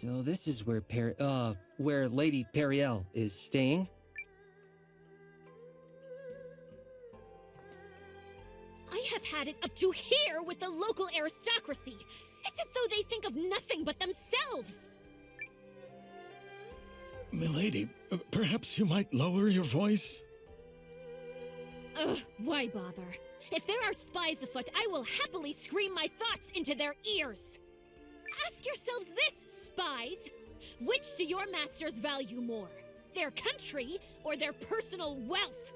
So this is where where Lady Perrielle is staying? I have had it up to here with the local aristocracy. It's as though they think of nothing but themselves. Milady, perhaps you might lower your voice? Ugh, why bother? If there are spies afoot, I will happily scream my thoughts into their ears. Ask yourselves this, spies. Which do your masters value more? Their country or their personal wealth?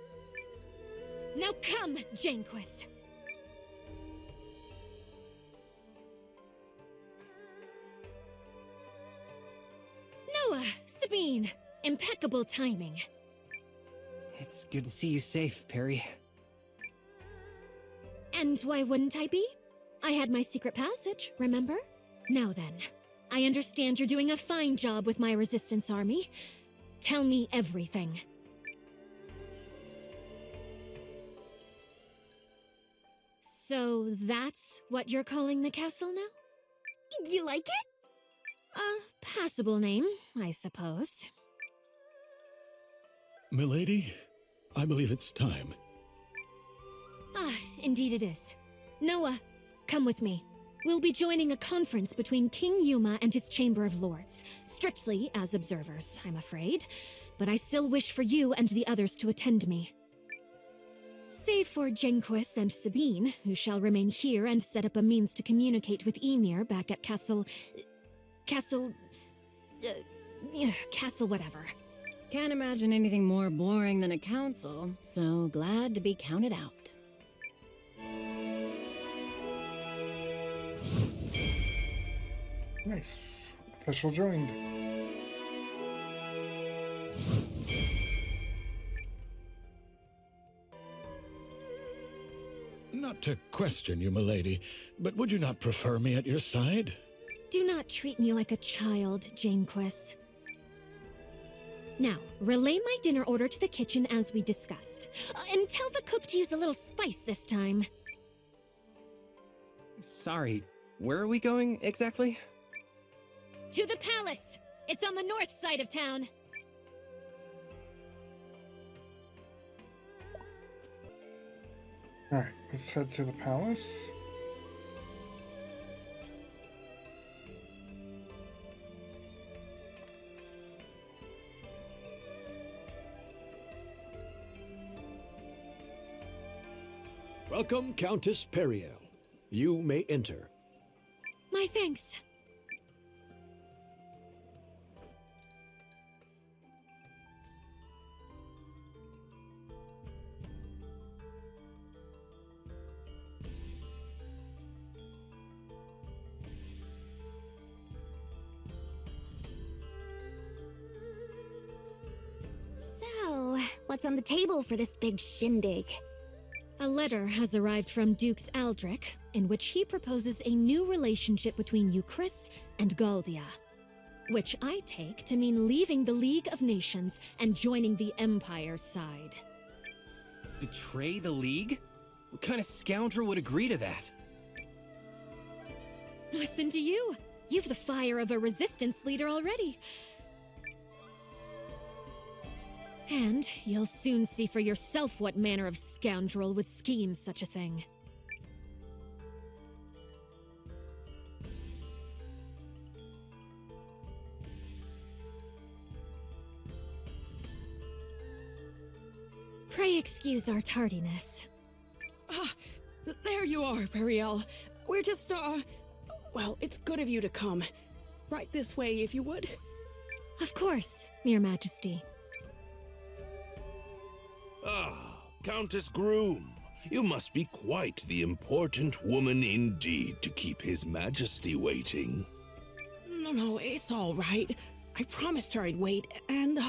Now come, Janquis. Nowa, Sabine, impeccable timing. It's good to see you safe, Perry. And why wouldn't I be? I had my secret passage, remember? Now then, I understand you're doing a fine job with my resistance army. Tell me everything. So that's what you're calling the castle now? You like it? A passable name, I suppose. Milady, I believe it's time. Ah, indeed it is. Nowa, come with me. We'll be joining a conference between King Yuma and his Chamber of Lords. Strictly as observers, I'm afraid. But I still wish for you and the others to attend me. Save for Janquis and Sabine, who shall remain here and set up a means to communicate with Ymir back at Castle whatever. Can't imagine anything more boring than a council, so glad to be counted out. Nice. Official joined. Not to question you, milady, but would you not prefer me at your side? Do not treat me like a child, Janquis. Now, relay my dinner order to the kitchen as we discussed. And tell the cook to use a little spice this time. Sorry, where are we going exactly? To the palace! It's on the north side of town. Alright, let's head to the palace. Welcome, Countess Perrielle. You may enter. My thanks. So, what's on the table for this big shindig? A letter has arrived from Dukes Aldrich, in which he proposes a new relationship between Euchris and Galdia. Which I take to mean leaving the League of Nations and joining the Empire's side. Betray the League? What kind of scoundrel would agree to that? Listen to you! You've the fire of a resistance leader already. And you'll soon see for yourself what manner of scoundrel would scheme such a thing. Pray excuse our tardiness. Ah, there you are, Perrielle. We're just, well, it's good of you to come. Right this way, if you would. Of course, Your Majesty. Ah, Countess Groom, you must be quite the important woman indeed to keep His Majesty waiting. No, it's all right. I promised her I'd wait, and,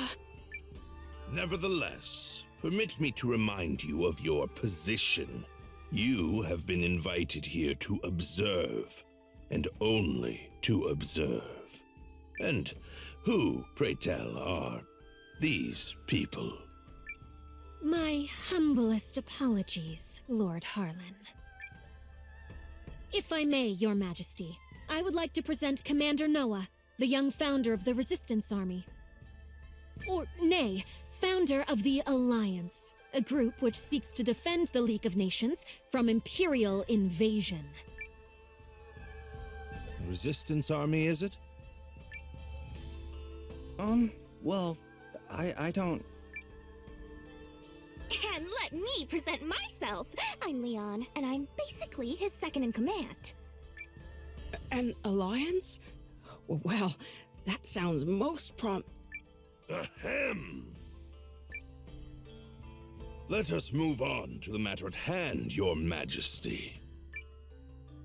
Nevertheless, permit me to remind you of your position. You have been invited here to observe, and only to observe. And who, pray tell, are these people? My humblest apologies, Lord Harlan. If I may, Your Majesty, I would like to present Commander Nowa, the young founder of the Resistance Army. Or, nay, founder of the Alliance, a group which seeks to defend the League of Nations from imperial invasion. Resistance army, is it? Well, I don't... And let me present myself. I'm Leon, and I'm basically his second in command. An alliance? Well, that sounds most Ahem! Let us move on to the matter at hand, Your Majesty.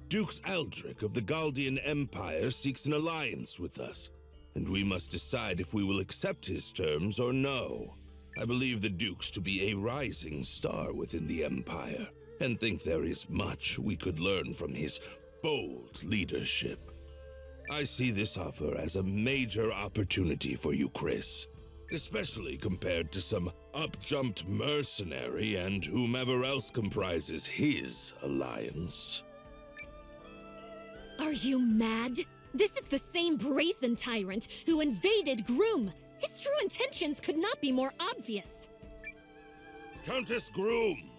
Dukes Aldrich of the Galdean Empire seeks an alliance with us, and we must decide if we will accept his terms or no. I believe the Dukes to be a rising star within the Empire, and think there is much we could learn from his bold leadership. I see this offer as a major opportunity for you, Chris, especially compared to some up-jumped mercenary and whomever else comprises his alliance. Are you mad? This is the same brazen tyrant who invaded Groom. His true intentions could not be more obvious. Countess Groom,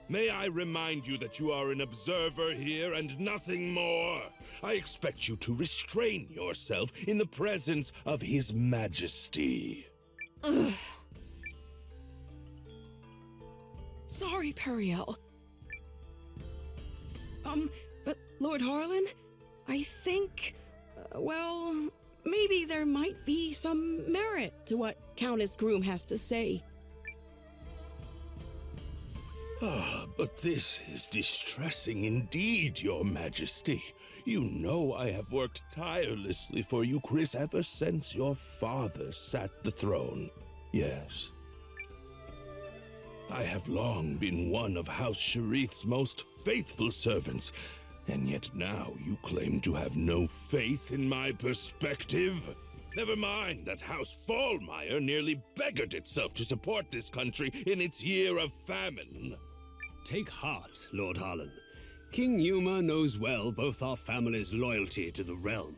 may I remind you that you are an observer here and nothing more? I expect you to restrain yourself in the presence of His Majesty. Ugh. Sorry, Perrielle. But Lord Harlan, I think, well, maybe there might be some merit to what Countess Groom has to say. But this is distressing indeed, Your Majesty. You know I have worked tirelessly for you, Chris, ever since your father sat the throne. Yes. I have long been one of House Sharith's most faithful servants, and yet now you claim to have no faith in my perspective? Never mind that House Fallmeyer nearly beggared itself to support this country in its year of famine. Take heart, Lord Harlan. King Yuma knows well both our family's loyalty to the realm.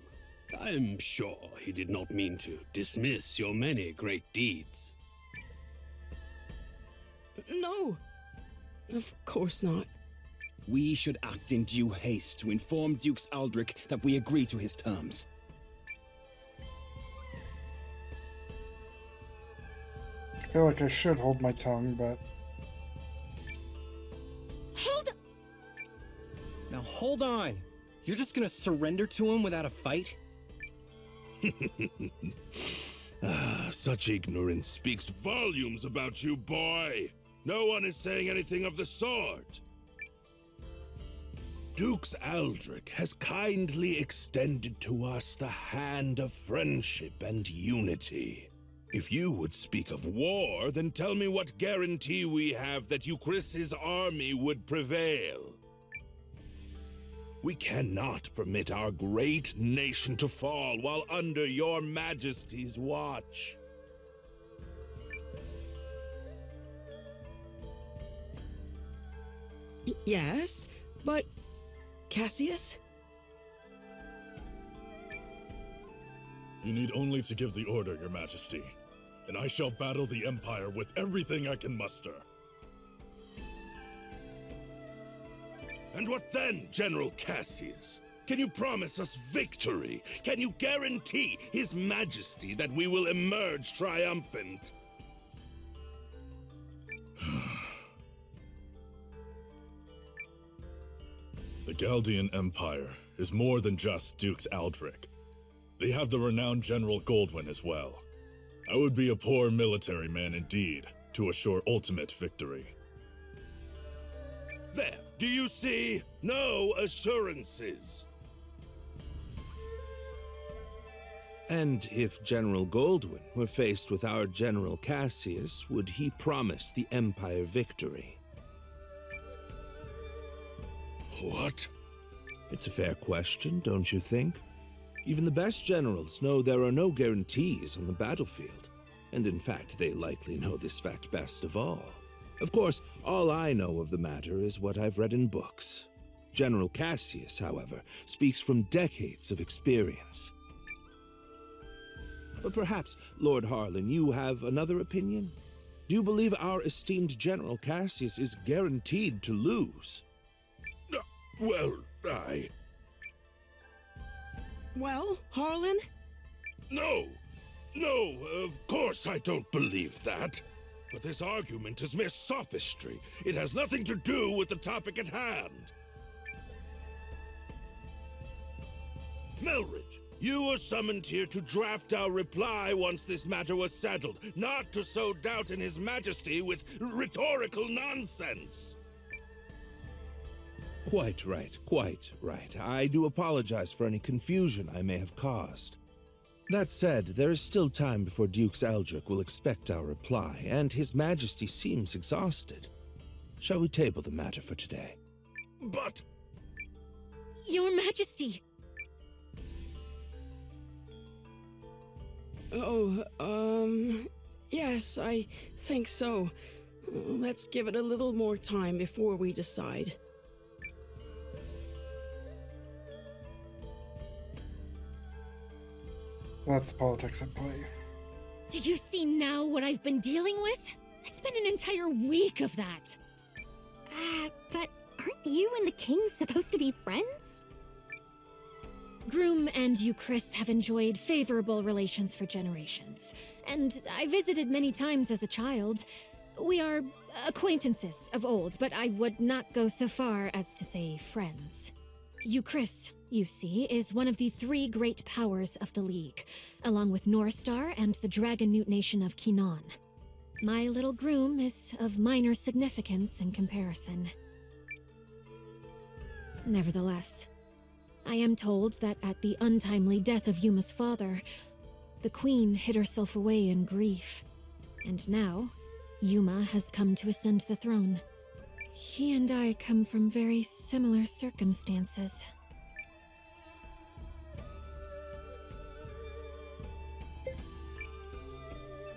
I am sure he did not mean to dismiss your many great deeds. No, of course not. We should act in due haste to inform Dukes Aldrich that we agree to his terms. I feel like I should hold my tongue, but... Hold... Now hold on! You're just gonna surrender to him without a fight? Such ignorance speaks volumes about you, boy! No one is saying anything of the sort! Dukes Aldrich has kindly extended to us the hand of friendship and unity. If you would speak of war, then tell me what guarantee we have that Euchris's army would prevail. We cannot permit our great nation to fall while under your Majesty's watch. Yes, but... Cassius? You need only to give the order, Your Majesty, and I shall battle the Empire with everything I can muster. And what then, General Cassius? Can you promise us victory? Can you guarantee His Majesty that we will emerge triumphant? The Galdean Empire is more than just Dukes Aldrich. They have the renowned General Goldwyn as well. I would be a poor military man indeed to assure ultimate victory. There, do you see? No assurances. And if General Goldwyn were faced with our General Cassius, would he promise the Empire victory? What? It's a fair question, don't you think? Even the best generals know there are no guarantees on the battlefield, and in fact they likely know this fact best of all. Of course, all I know of the matter is what I've read in books. General Cassius, however, speaks from decades of experience. But perhaps, Lord Harlan, you have another opinion? Do you believe our esteemed General Cassius is guaranteed to lose? Well, Well, Harlan? No! No, of course I don't believe that. But this argument is mere sophistry. It has nothing to do with the topic at hand. Melridge, you were summoned here to draft our reply once this matter was settled, not to sow doubt in His Majesty with rhetorical nonsense. Quite right, quite right. I do apologize for any confusion I may have caused. That said, there is still time before Dukes Aldrich will expect our reply, and His Majesty seems exhausted. Shall we table the matter for today? But... Your Majesty! Yes, I think so. Let's give it a little more time before we decide. That's the politics at play. Do you see now what I've been dealing with? It's been an entire week of that. But aren't you and the king supposed to be friends? Groom and Euchris have enjoyed favorable relations for generations, and I visited many times as a child. We are acquaintances of old, but I would not go so far as to say friends. Euchris, you see, is one of the 3 great powers of the League, along with Norstar and the Dragon Newt Nation of Kinan. My little groom is of minor significance in comparison. Nevertheless, I am told that at the untimely death of Yuma's father, the Queen hid herself away in grief, and now Yuma has come to ascend the throne. He and I come from very similar circumstances.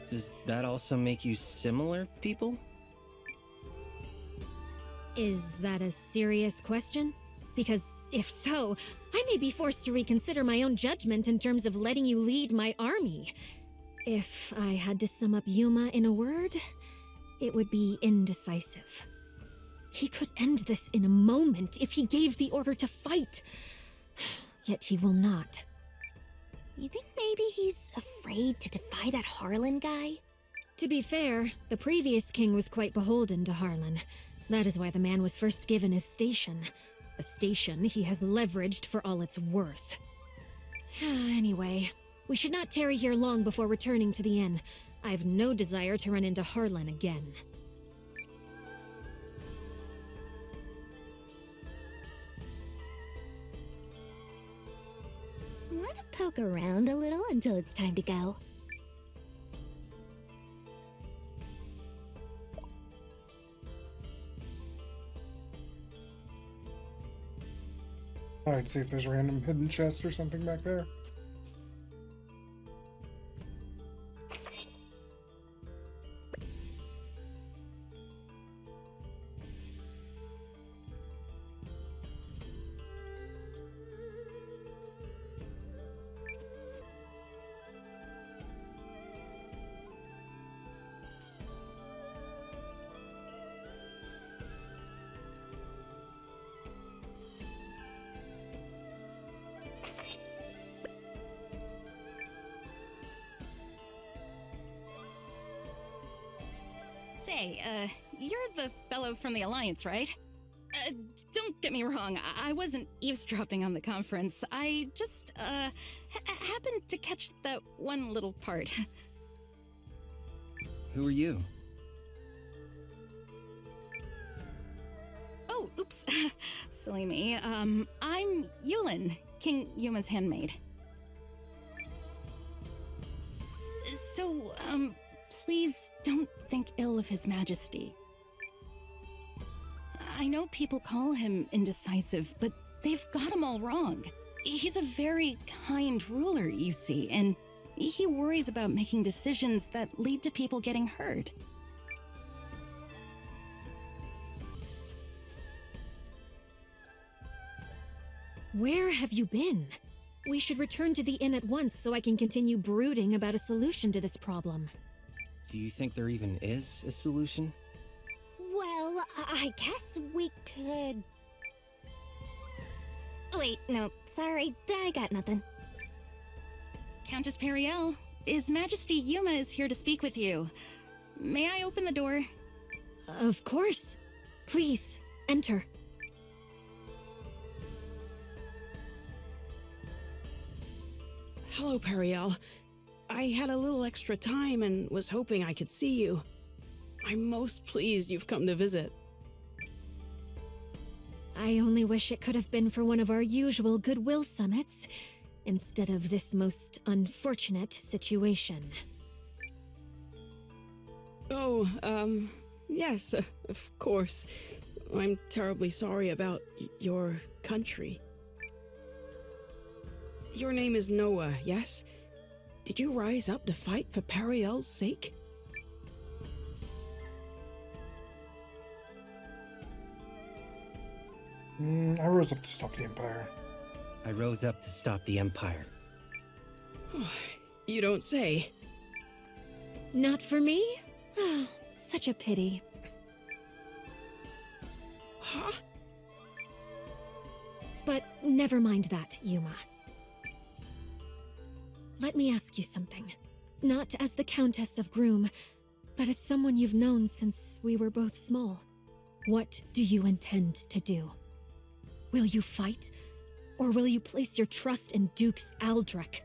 Does that also make you similar people? Is that a serious question? Because if so, I may be forced to reconsider my own judgment in terms of letting you lead my army. If I had to sum up Yuma in a word, it would be indecisive. He could end this in a moment if he gave the order to fight. Yet he will not. You think maybe he's afraid to defy that Harlan guy? To be fair, the previous king was quite beholden to Harlan. That is why the man was first given his station. A station he has leveraged for all it's worth. Anyway, we should not tarry here long before returning to the inn. I have no desire to run into Harlan again. Wanna poke around a little until it's time to go? Alright, see if there's a random hidden chest or something back there. Say, you're the fellow from the Alliance, right? Don't get me wrong, I wasn't eavesdropping on the conference. I just, happened to catch that one little part. Who are you? Oh, oops. Silly me. I'm Yulin, King Yuma's handmaid. So, please don't think ill of His Majesty. I know people call him indecisive, but they've got him all wrong. He's a very kind ruler, you see, and he worries about making decisions that lead to people getting hurt. Where have you been? We should return to the inn at once so I can continue brooding about a solution to this problem. Do you think there even is a solution? Well, I guess we could... Wait, no, sorry, I got nothing. Countess Perrielle, His Majesty Yuma is here to speak with you. May I open the door? Of course. Please, enter. Hello, Perrielle. I had a little extra time and was hoping I could see you. I'm most pleased you've come to visit. I only wish it could have been for one of our usual goodwill summits, instead of this most unfortunate situation. Oh, yes, of course. I'm terribly sorry about your country. Your name is Nowa, yes? Did you rise up to fight for Perrielle's sake? I rose up to stop the Empire. I rose up to stop the Empire. You don't say. Not for me? Oh, such a pity. Huh? But never mind that, Yuma. Let me ask you something. Not as the Countess of Groom, but as someone you've known since we were both small. What do you intend to do? Will you fight? Or will you place your trust in Dukes Aldrich?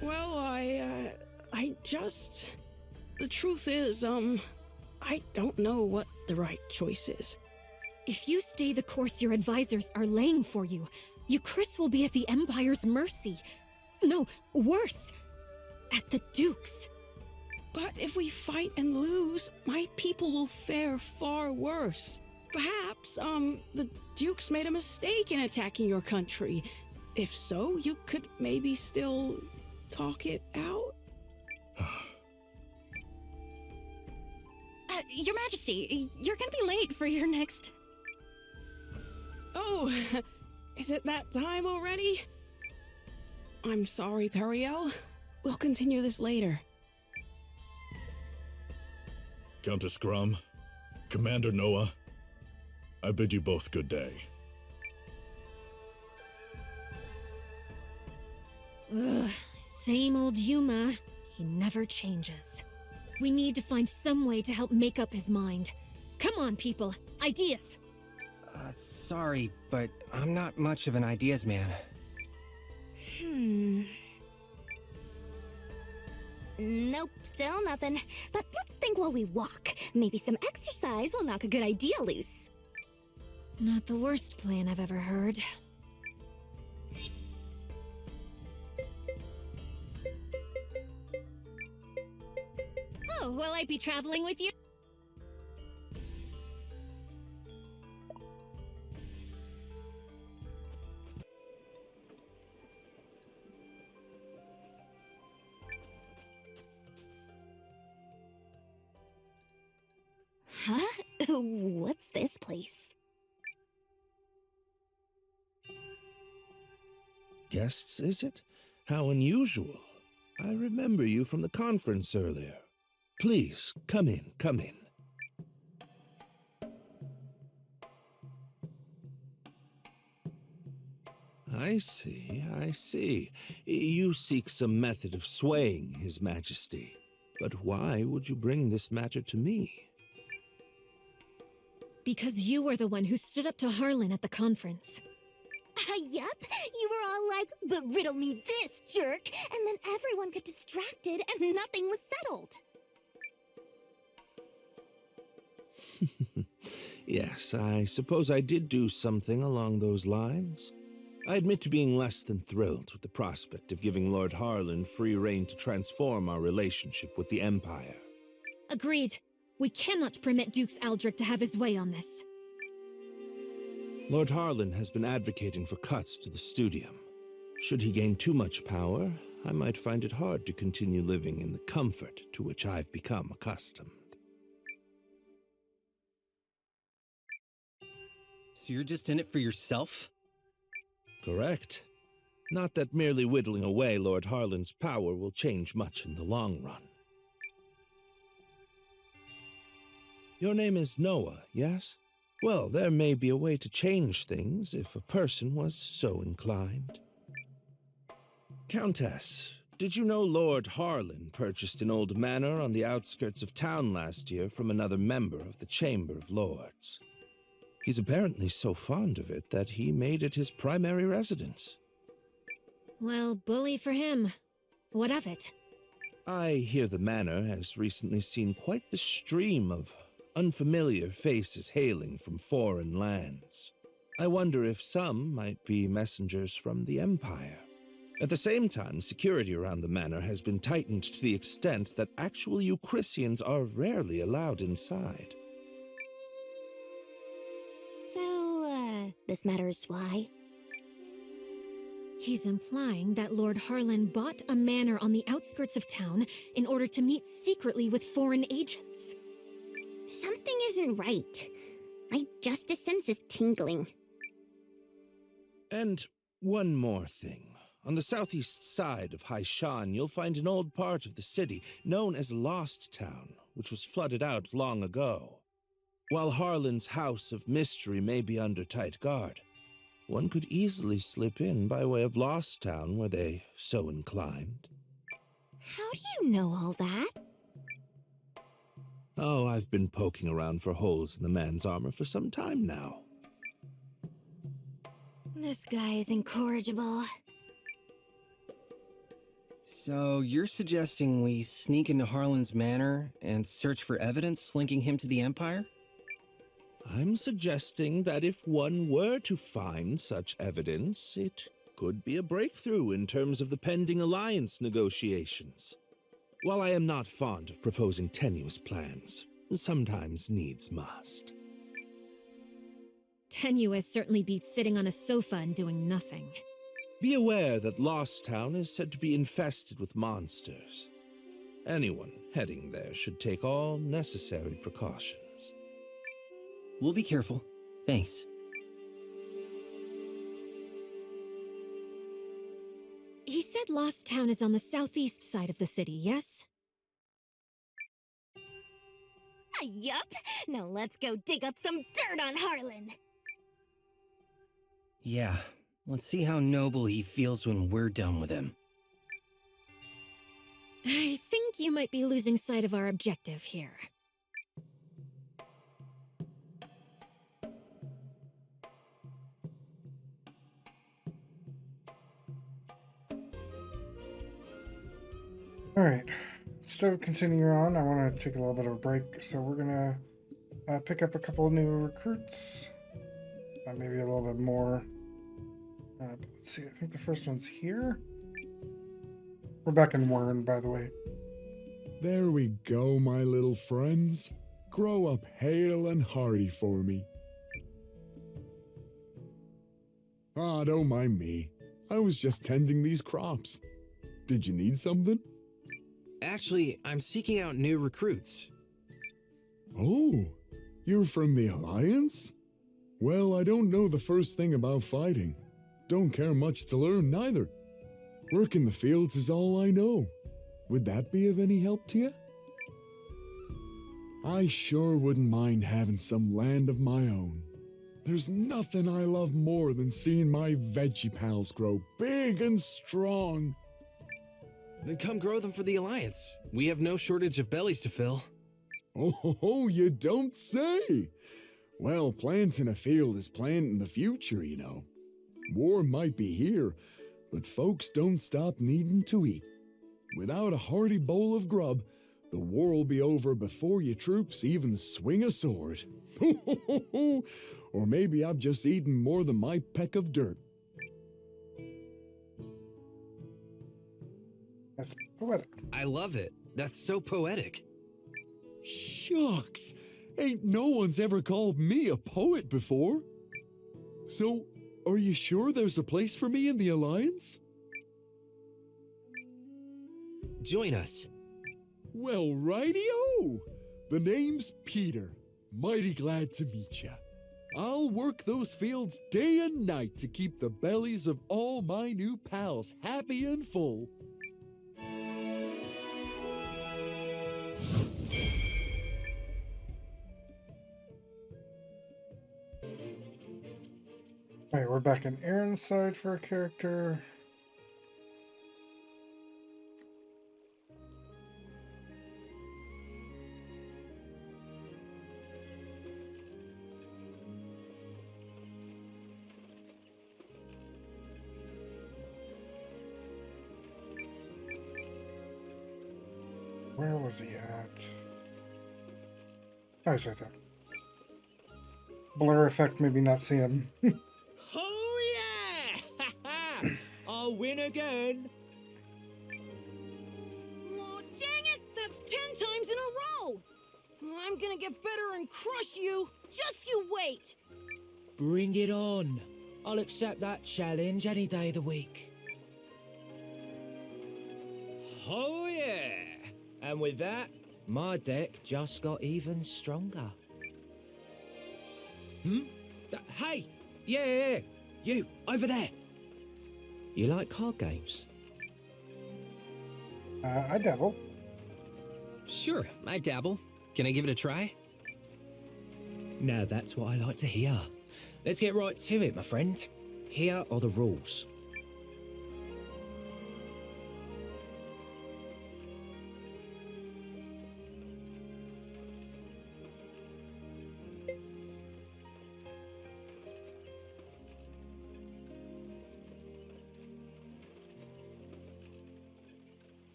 Well, I just... The truth is, I don't know what the right choice is. If you stay the course your advisors are laying for you, Chris will be at the Empire's mercy. No, worse, at the Duke's. But if we fight and lose, my people will fare far worse. Perhaps, the Dukes made a mistake in attacking your country. If so, you could maybe still talk it out? Your Majesty, you're gonna be late for your next... Oh, is it that time already? I'm sorry, Perrielle. We'll continue this later. Countess Grum, Commander Nowa, I bid you both good day. Ugh, same old Yuma. He never changes. We need to find some way to help make up his mind. Come on, people. Ideas! Sorry, but I'm not much of an ideas man. Nope, still nothing. But let's think while we walk. Maybe some exercise will knock a good idea loose. Not the worst plan I've ever heard. Oh, will I be traveling with you? Huh? What's this place? Guests, is it? How unusual. I remember you from the conference earlier. Please, come in, come in. I see, I see. You seek some method of swaying His Majesty. But why would you bring this matter to me? Because you were the one who stood up to Harlan at the conference. Yup, you were all like, but riddle me this, jerk! And then everyone got distracted and nothing was settled. Yes, I suppose I did do something along those lines. I admit to being less than thrilled with the prospect of giving Lord Harlan free rein to transform our relationship with the Empire. Agreed. We cannot permit Dukes Aldrich to have his way on this. Lord Harlan has been advocating for cuts to the studium. Should he gain too much power, I might find it hard to continue living in the comfort to which I've become accustomed. So you're just in it for yourself? Correct. Not that merely whittling away Lord Harlan's power will change much in the long run. Your name is Nowa, yes? Well, there may be a way to change things if a person was so inclined. Countess, did you know Lord Harlan purchased an old manor on the outskirts of town last year from another member of the Chamber of Lords? He's apparently so fond of it that he made it his primary residence. Well, bully for him. What of it? I hear the manor has recently seen quite the stream of unfamiliar faces hailing from foreign lands. I wonder if some might be messengers from the Empire. At the same time, security around the manor has been tightened to the extent that actual Eucrisians are rarely allowed inside. So, this matters why? He's implying that Lord Harlan bought a manor on the outskirts of town in order to meet secretly with foreign agents. Something isn't right. My justice sense is tingling. And one more thing. On the southeast side of Haishan, you'll find an old part of the city known as Lost Town, which was flooded out long ago. While Harlan's House of Mystery may be under tight guard, one could easily slip in by way of Lost Town were they so inclined. How do you know all that? Oh, I've been poking around for holes in the man's armor for some time now. This guy is incorrigible. So you're suggesting we sneak into Harlan's manor and search for evidence linking him to the Empire? I'm suggesting that if one were to find such evidence, it could be a breakthrough in terms of the pending alliance negotiations. While I am not fond of proposing tenuous plans, sometimes needs must. Tenuous certainly beats sitting on a sofa and doing nothing. Be aware that Lost Town is said to be infested with monsters. Anyone heading there should take all necessary precautions. We'll be careful. Thanks. He said Lost Town is on the southeast side of the city, yes? Yup. Now let's go dig up some dirt on Harlan. Yeah, let's see how noble he feels when we're done with him. I think you might be losing sight of our objective here. Alright, instead of continuing on, I want to take a little bit of a break, so we're gonna pick up a couple of new recruits. Maybe a little bit more. But let's see, I think the first one's here. Rebecca and Warren, by the way. There we go, my little friends. Grow up hale and hearty for me. Ah, don't mind me. I was just tending these crops. Did you need something? Actually, I'm seeking out new recruits. Oh, you're from the Alliance? Well, I don't know the first thing about fighting. Don't care much to learn, neither. Work in the fields is all I know. Would that be of any help to you? I sure wouldn't mind having some land of my own. There's nothing I love more than seeing my veggie pals grow big and strong. Then come grow them for the Alliance. We have no shortage of bellies to fill. Oh, you don't say! Well, planting a field is planting the future, you know. War might be here, but folks don't stop needing to eat. Without a hearty bowl of grub, the war will be over before your troops even swing a sword. Or maybe I've just eaten more than my peck of dirt. That's poetic. I love it. That's so poetic. Shucks! Ain't no one's ever called me a poet before. So, are you sure there's a place for me in the Alliance? Join us. Well, righty-o! The name's Peter. Mighty glad to meet ya. I'll work those fields day and night to keep the bellies of all my new pals happy and full. Alright, we're back in Aaron's side for a character. Where was he at? Oh, he's right there. Blur effect, maybe not see him. Oh yeah! I'll win again. Oh, dang it! That's 10 times in a row! I'm gonna get better and crush you! Just you wait! Bring it on. I'll accept that challenge any day of the week. Oh yeah! And with that, my deck just got even stronger. Hey! Yeah, you, over there! You like card games? I dabble. Sure, I dabble. Can I give it a try? Now that's what I like to hear. Let's get right to it, my friend. Here are the rules.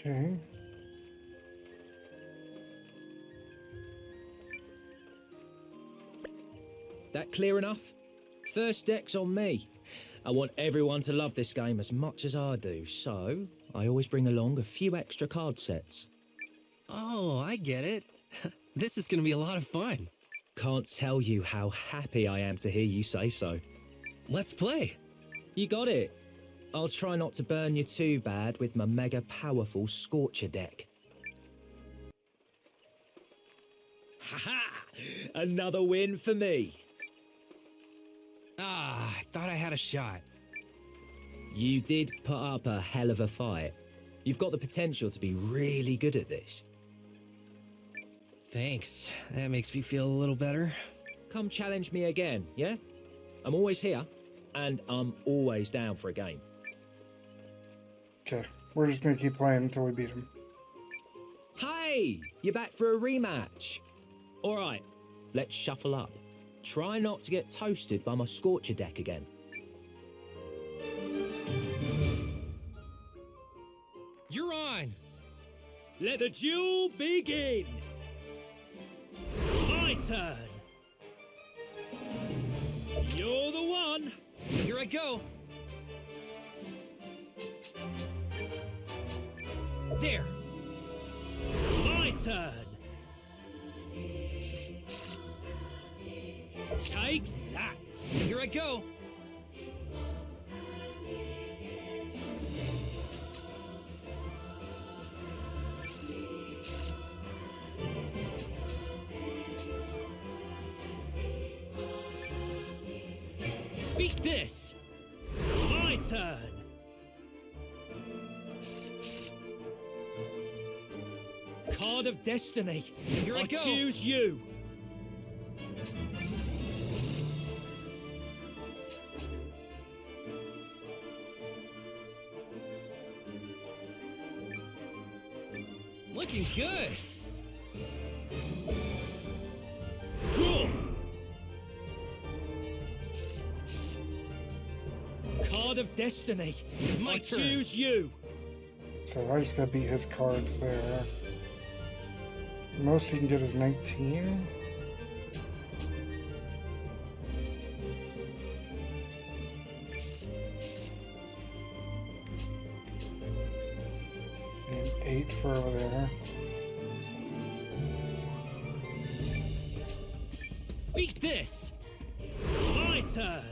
Okay. That clear enough? First deck's on me. I want everyone to love this game as much as I do, so I always bring along a few extra card sets. Oh, I get it. This is gonna be a lot of fun. Can't tell you how happy I am to hear you say so. Let's play. You got it. I'll try not to burn you too bad with my mega powerful Scorcher deck. Haha! Another win for me. Ah, I thought I had a shot. You did put up a hell of a fight. You've got the potential to be really good at this. Thanks. That makes me feel a little better. Come challenge me again, yeah? I'm always here, and I'm always down for a game. Okay, we're just gonna keep playing until we beat him. Hey! You're back for a rematch. Alright, let's shuffle up. Try not to get toasted by my Scorcher deck again. You're on! Let the duel begin! My turn! You're the one! Here I go! There! My turn! Take that! Here I go! Beat this! My turn! Card of Destiny. Here I go. Choose you. Looking good. Draw. Card of Destiny. My I turn. choose you. So I just gotta beat his cards there. Most he can get is 19. And 8 for over there. Beat this. My turn.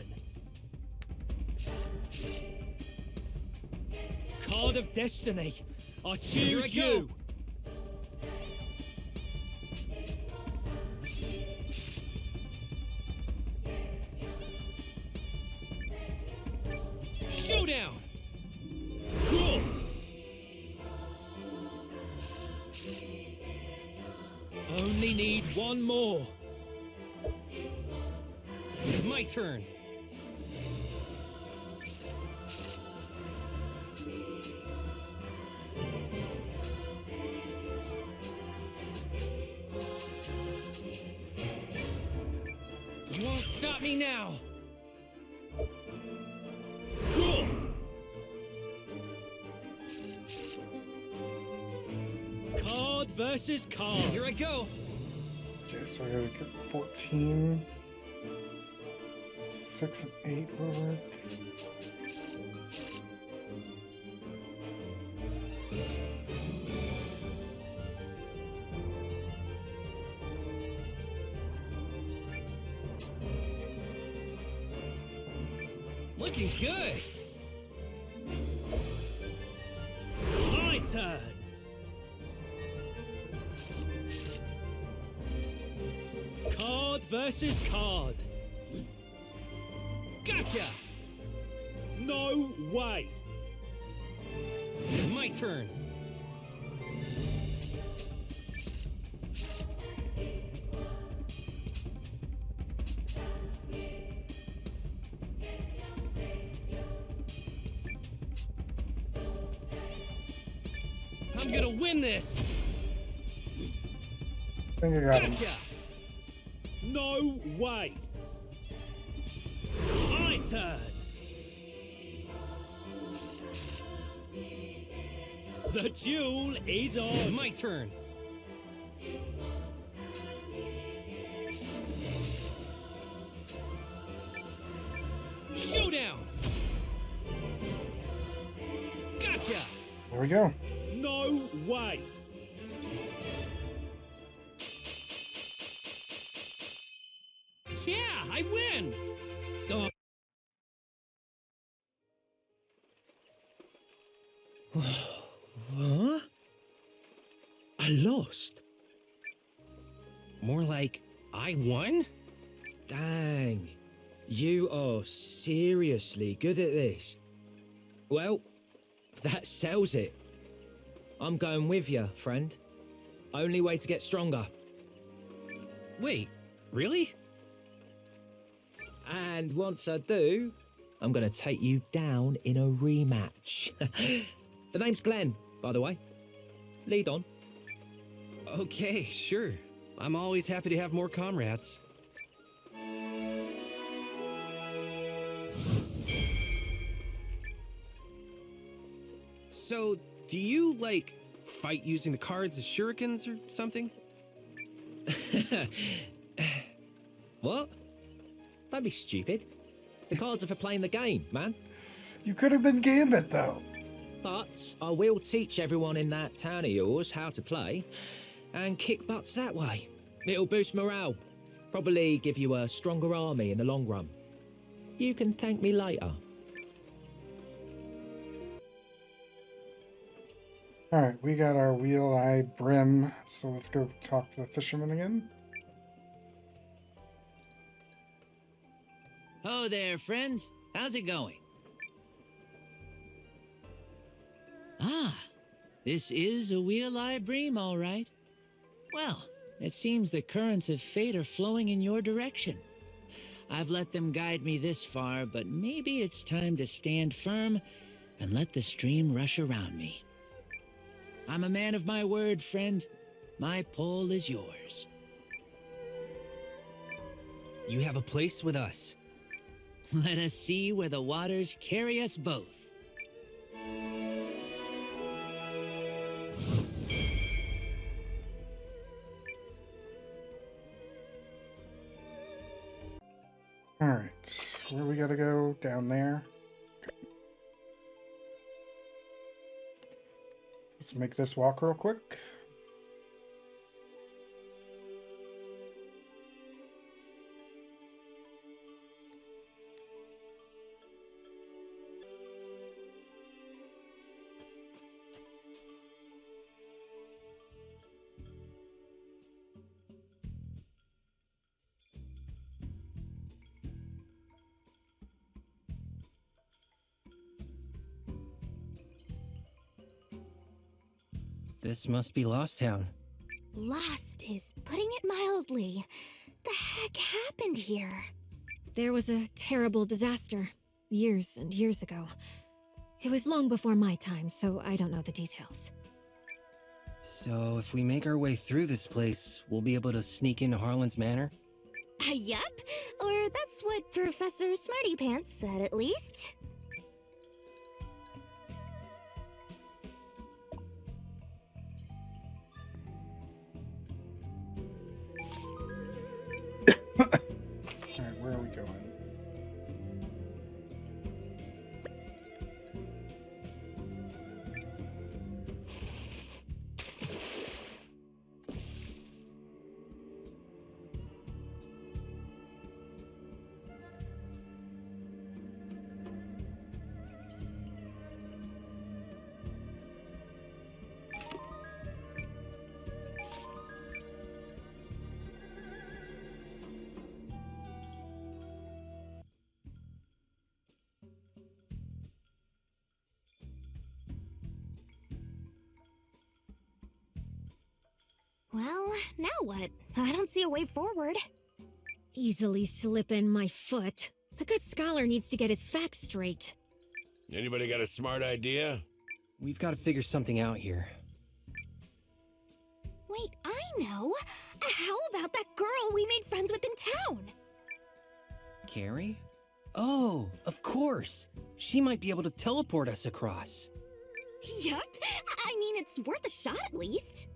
God of destiny, I Here I choose go. you. Showdown! Draw! Only need one more. My turn. You won't stop me now. Draw! Card versus card. Here I go. Okay, so I gotta get 14. 6 and 8 will work. Looking good. My turn. Card versus card. Gotcha! No way. My turn. I'm gonna win this. I think I got him. Gotcha! No way. My turn. The duel is on. My turn. Showdown! Gotcha! There we go. No way. Yeah, I win! Huh? I lost. More like I won? Dang. You are seriously good at this. Well, that sells it. I'm going with you, friend. Only way to get stronger. Wait, really? And once I do, I'm gonna take you down in a rematch. The name's Glenn, by the way. Lead on. Okay, sure. I'm always happy to have more comrades. So, do you, like, fight using the cards as shurikens or something? What? Don't be stupid. The cards are for playing the game, man. You could have been Gambit, though. But I will teach everyone in that town of yours how to play and kick butts that way. It'll boost morale. Probably give you a stronger army in the long run. You can thank me later. Alright, we got our wheel-eyed brim, so let's go talk to the fisherman again. Oh there, friend. How's it going? Ah, this is a wheel-eyed bream, all right. Well, it seems the currents of fate are flowing in your direction. I've let them guide me this far, but maybe it's time to stand firm and let the stream rush around me. I'm a man of my word, friend. My pull is yours. You have a place with us. Let us see where the waters carry us both. Alright, where we gotta go? Down there. Let's make this walk real quick. This must be Lost Town. Lost is putting it mildly. The heck happened here? There was a terrible disaster, years and years ago. It was long before my time, so I don't know the details. So if we make our way through this place, we'll be able to sneak into Harlan's Manor? Yup. Or that's what Professor Smarty Pants said, at least. Alright, where are we going? Well, now what? I don't see a way forward. Easily slip in my foot. The good scholar needs to get his facts straight. Anybody got a smart idea? We've got to figure something out here. Wait, I know! How about that girl we made friends with in town? Carrie? Oh, of course! She might be able to teleport us across. Yup. I mean, it's worth a shot at least.